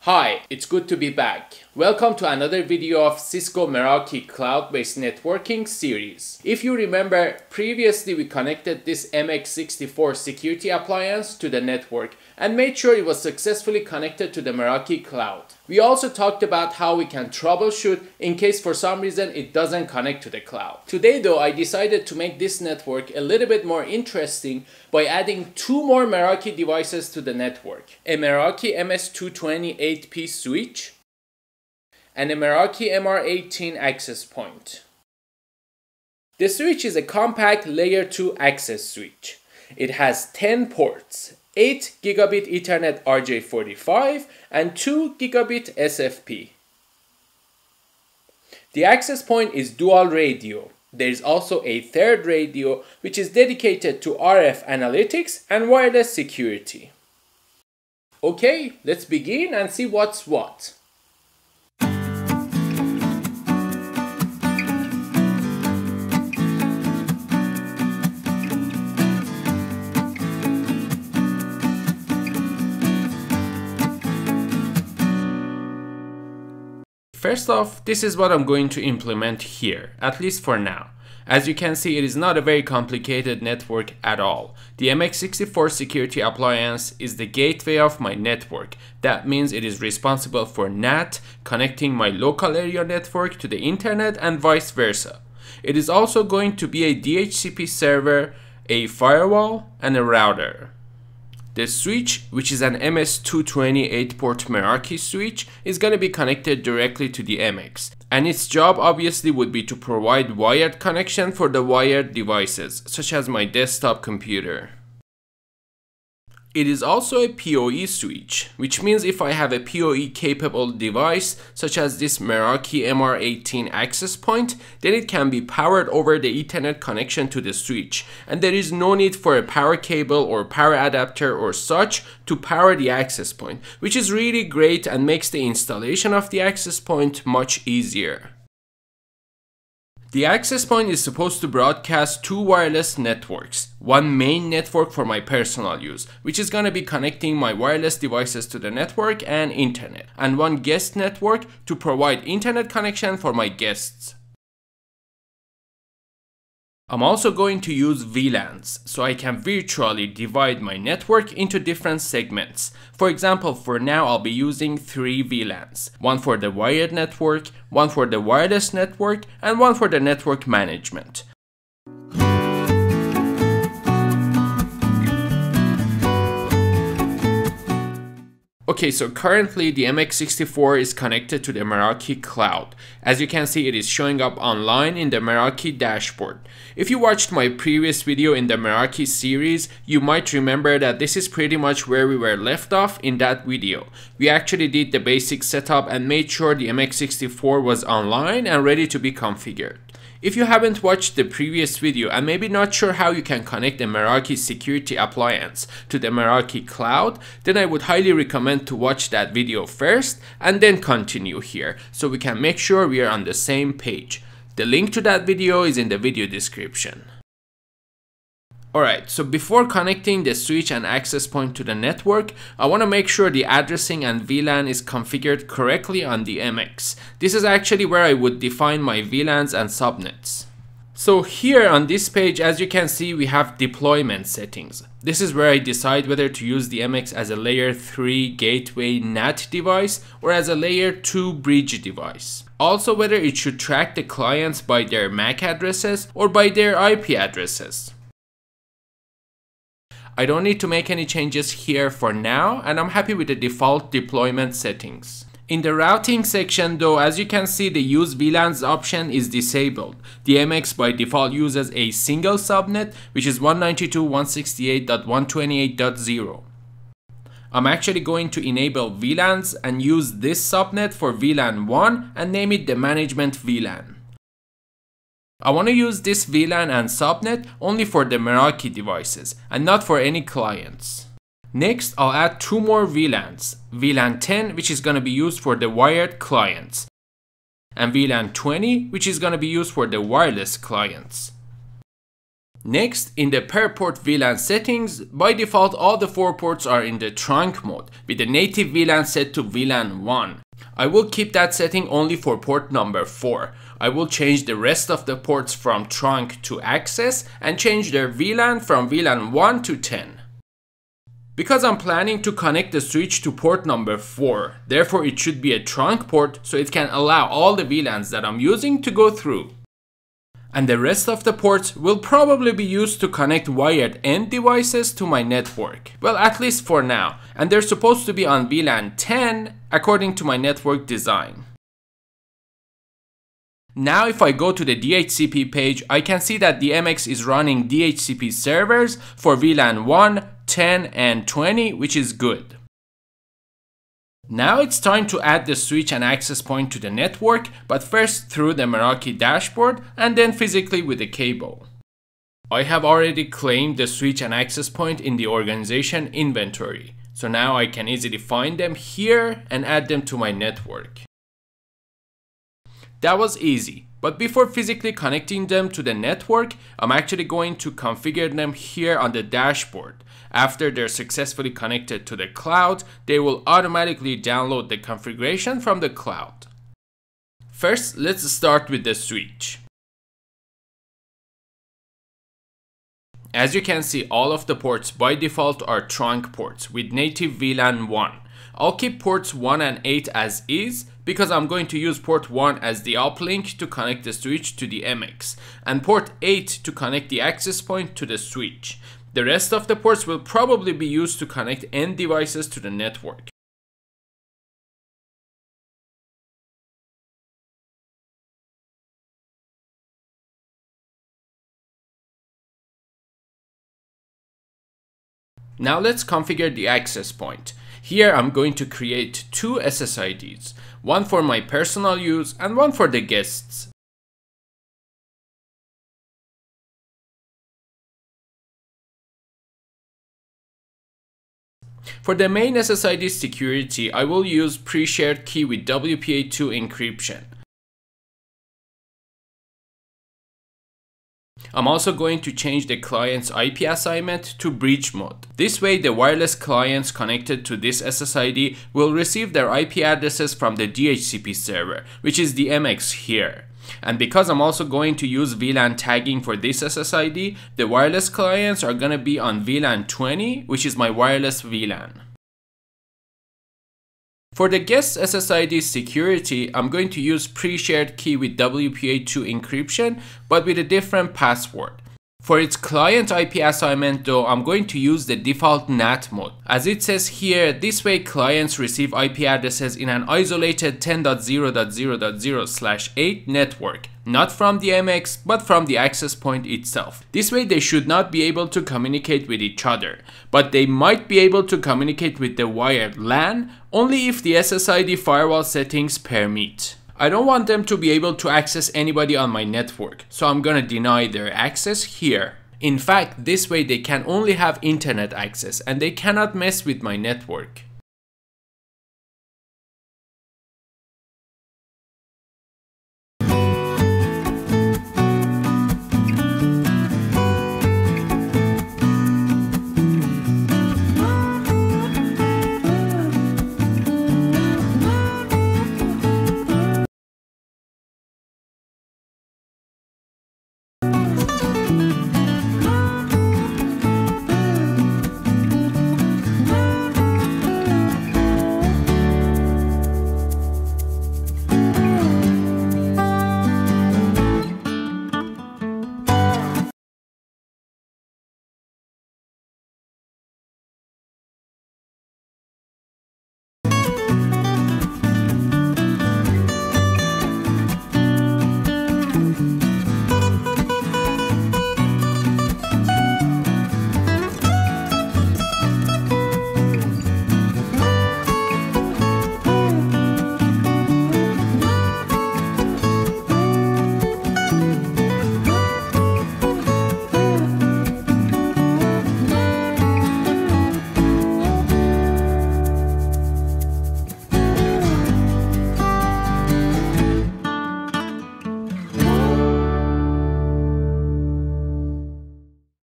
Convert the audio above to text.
Hi, it's good to be back. Welcome to another video of Cisco Meraki cloud-based networking series. If you remember, previously we connected this MX64 security appliance to the network and made sure it was successfully connected to the Meraki cloud. We also talked about how we can troubleshoot in case for some reason it doesn't connect to the cloud. Today though, I decided to make this network a little bit more interesting by adding two more Meraki devices to the network. A Meraki MS220 AP switch and a Meraki MR18 access point. The switch is a compact layer 2 access switch. It has 10 ports, 8 gigabit Ethernet RJ45 and 2 gigabit SFP. The access point is dual radio. There is also a third radio which is dedicated to RF analytics and wireless security. Okay, let's begin and see what's what. First off, this is what I'm going to implement here, at least for now. As you can see, it is not a very complicated network at all. The MX64 security appliance is the gateway of my network. That means it is responsible for NAT, connecting my local area network to the internet and vice versa. It is also going to be a DHCP server, a firewall, and a router. The switch, which is an MS220 8-port Meraki switch, is going to be connected directly to the MX. And its job obviously would be to provide wired connection for the wired devices, such as my desktop computer. It is also a PoE switch, which means if I have a PoE capable device, such as this Meraki MR18 access point, then it can be powered over the Ethernet connection to the switch, and there is no need for a power cable or power adapter or such to power the access point, which is really great and makes the installation of the access point much easier. The access point is supposed to broadcast two wireless networks, one main network for my personal use, which is going to be connecting my wireless devices to the network and internet, and one guest network to provide internet connection for my guests. I'm also going to use VLANs, so I can virtually divide my network into different segments. For example, for now I'll be using 3 VLANs. One for the wired network, one for the wireless network, and one for the network management. Okay, so currently the MX64 is connected to the Meraki cloud. As you can see, it is showing up online in the Meraki Dashboard. If you watched my previous video in the Meraki series, you might remember that this is pretty much where we were left off in that video. We actually did the basic setup and made sure the MX64 was online and ready to be configured. If you haven't watched the previous video and maybe not sure how you can connect a Meraki security appliance to the Meraki cloud, then I would highly recommend to watch that video first and then continue here, so we can make sure we are on the same page. The link to that video is in the video description. Alright, so before connecting the switch and access point to the network, I want to make sure the addressing and VLAN is configured correctly on the MX. This is actually where I would define my VLANs and subnets. So here on this page, as you can see, we have deployment settings. This is where I decide whether to use the MX as a layer 3 gateway NAT device or as a layer 2 bridge device. Also whether it should track the clients by their MAC addresses or by their IP addresses. I don't need to make any changes here for now, and I'm happy with the default deployment settings. In the routing section though, as you can see, the use VLANs option is disabled. The MX by default uses a single subnet, which is 192.168.128.0. I'm actually going to enable VLANs and use this subnet for VLAN 1 and name it the management VLAN. I want to use this VLAN and subnet only for the Meraki devices and not for any clients. Next, I'll add 2 more VLANs, VLAN 10, which is going to be used for the wired clients, and VLAN 20, which is going to be used for the wireless clients. Next, in the per port VLAN settings, by default all the 4 ports are in the trunk mode, with the native VLAN set to VLAN 1. I will keep that setting only for port number 4. I will change the rest of the ports from trunk to access and change their VLAN from VLAN 1 to 10. Because I'm planning to connect the switch to port number 4, therefore it should be a trunk port so it can allow all the VLANs that I'm using to go through. And the rest of the ports will probably be used to connect wired end devices to my network. Well, at least for now. And they're supposed to be on VLAN 10 according to my network design. Now if I go to the DHCP page, I can see that the MX is running DHCP servers for VLAN 1, 10 and 20, which is good. Now it's time to add the switch and access point to the network, but first through the Meraki dashboard and then physically with a cable. I have already claimed the switch and access point in the organization inventory, so now I can easily find them here and add them to my network. That was easy, but before physically connecting them to the network, I'm actually going to configure them here on the dashboard. After they're successfully connected to the cloud, they will automatically download the configuration from the cloud. First, let's start with the switch. As you can see, all of the ports by default are trunk ports with native VLAN 1. I'll keep ports 1 and 8 as is because I'm going to use port 1 as the uplink to connect the switch to the MX and port 8 to connect the access point to the switch. The rest of the ports will probably be used to connect end devices to the network. Now let's configure the access point. Here I'm going to create 2 SSIDs, one for my personal use and one for the guests. For the main SSID security, I will use pre-shared key with WPA2 encryption. I'm also going to change the client's IP assignment to bridge mode. This way the wireless clients connected to this SSID will receive their IP addresses from the DHCP server, which is the MX here. And because I'm also going to use VLAN tagging for this SSID, the wireless clients are going to be on VLAN 20, which is my wireless VLAN. For the guest SSID security, I'm going to use pre-shared key with WPA2 encryption, but with a different password. For its client IP assignment though, I'm going to use the default NAT mode. As it says here, this way clients receive IP addresses in an isolated 10.0.0.0/8 network, not from the MX, but from the access point itself. This way they should not be able to communicate with each other, but they might be able to communicate with the wired LAN only if the SSID firewall settings permit. I don't want them to be able to access anybody on my network, so I'm gonna deny their access here. In fact, this way they can only have internet access and they cannot mess with my network.